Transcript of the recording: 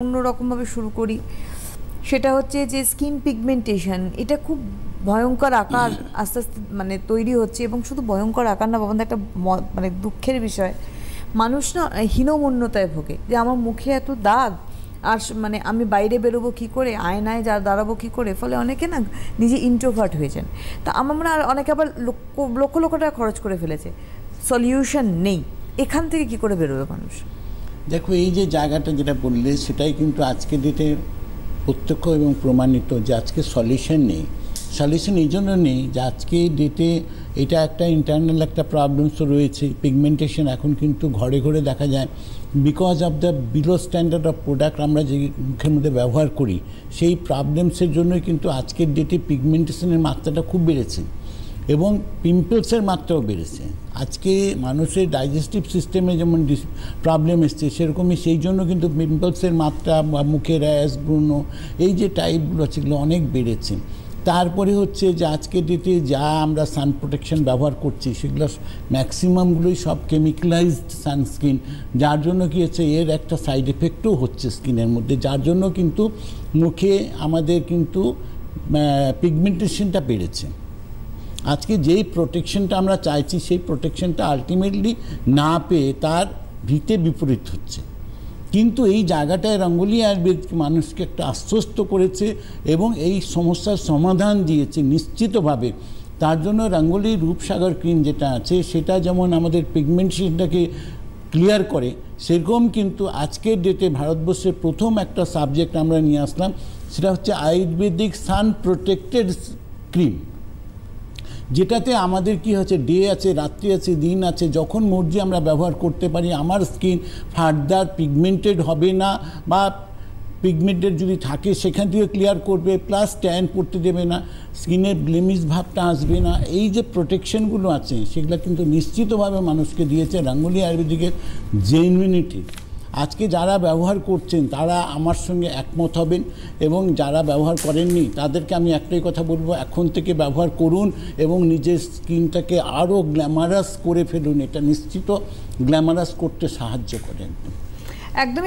অন্যরকমভাবে শুরু করি, সেটা হচ্ছে যে স্কিন পিগমেন্টেশন। এটা খুব ভয়ঙ্কর আকার আস্তে আস্তে মানে তৈরি হচ্ছে, এবং শুধু ভয়ঙ্কর আকার না বাবা, একটা মানে দুঃখের বিষয়, মানুষ না হীনমন্যতায় ভোগে যে আমার মুখে এত দাগ, আর মানে আমি বাইরে বেরোবো কী করে, আয়নায় যা দাঁড়াবো কী করে। ফলে অনেকে না নিজে ইন্ট্রোভার্ট হয়ে যান। তা আমার মনে হয় অনেকে আবার লক্ষ লক্ষ টাকা খরচ করে ফেলেছে, সলিউশন নেই। এখান থেকে কি করে বেরোবে মানুষ? দেখো, এই যে জায়গাটা যেটা বললে সেটাই কিন্তু আজকে ডেটে প্রত্যক্ষ এবং প্রমাণিত যে আজকে সলিউশন নেই। সলিউশন এই জন্য নেই যে আজকে ডেটে এটা একটা ইন্টারনাল একটা প্রবলেমস রয়েছে। পিগমেন্টেশন এখন কিন্তু ঘরে ঘরে দেখা যায়, because of the below standard of product আমরা যে মুখের মধ্যে ব্যবহার করি, সেই প্রবলেমসের জন্যই কিন্তু আজকের ডেটে পিগমেন্টেশনের মাত্রাটা খুব বেড়েছে এবং পিম্পলসের মাত্রাও বেড়েছে। আজকে মানুষের ডাইজেস্টিভ সিস্টেমে যেমন প্রবলেম এসছে, সেরকমই সেই জন্য কিন্তু পিম্পলসের মাত্রা বা মুখের র্যাশ, ব্রণ, এই যে টাইপগুলো সেগুলো অনেক বেড়েছে। তারপরে হচ্ছে যে আজকের ডেটে যা আমরা সান প্রোটেকশন ব্যবহার করছি, সেগুলো ম্যাক্সিমামগুলোই সব কেমিক্যালাইজড সানস্ক্রিন, যার জন্য কী হচ্ছে, এর একটা সাইড এফেক্টও হচ্ছে স্কিনের মধ্যে, যার জন্য কিন্তু মুখে আমাদের কিন্তু পিগমেন্টেশনটা বেড়েছে। আজকে যেই প্রোটেকশনটা আমরা চাইছি, সেই প্রোটেকশনটা আলটিমেটলি না পেয়ে তার বিপরীত হচ্ছে। কিন্তু এই জায়গাটায় রঙ্গোলি আয়ুর্বেদ মানুষকে একটা আশ্বস্ত করেছে এবং এই সমস্যার সমাধান দিয়েছে নিশ্চিতভাবে। তার জন্য রঙ্গোলি রূপসাগর ক্রিম যেটা আছে, সেটা যেমন আমাদের পিগমেন্টেশনটাকে ক্লিয়ার করে, সেরকম কিন্তু আজকের ডেটে ভারতবর্ষের প্রথম একটা সাবজেক্ট আমরা নিয়ে আসলাম, সেটা হচ্ছে আয়ুর্বেদিক সান প্রোটেক্টেড ক্রিম, যেটাতে আমাদের কি হচ্ছে, ডে আছে, রাত্রি আছে, দিন আছে, যখন মর্জি আমরা ব্যবহার করতে পারি। আমার স্কিন ফার্দার পিগমেন্টেড হবে না, বা পিগমেন্টেড যদি থাকে সেখান থেকে ক্লিয়ার করবে, প্লাস ট্যান পড়তে দেবে না, স্কিনের ব্লেমিশ ভাবটা আসবে না। এই যে প্রোটেকশনগুলো আছে, সেগুলো কিন্তু নিশ্চিতভাবে মানুষকে দিয়েছে রঙ্গোলি আয়ুর্বেদিকের জেনুইনিটি। আজকে যারা ব্যবহার করছেন তারা আমার সঙ্গে একমত হবেন, এবং যারা ব্যবহার করেননি তাদেরকে আমি একটাই কথা বলবো, এখন থেকে ব্যবহার করুন এবং নিজের স্কিনটাকে আরও গ্ল্যামারাস করে ফেলুন। এটা নিশ্চিত গ্ল্যামারাস করতে সাহায্য করে। একদমই।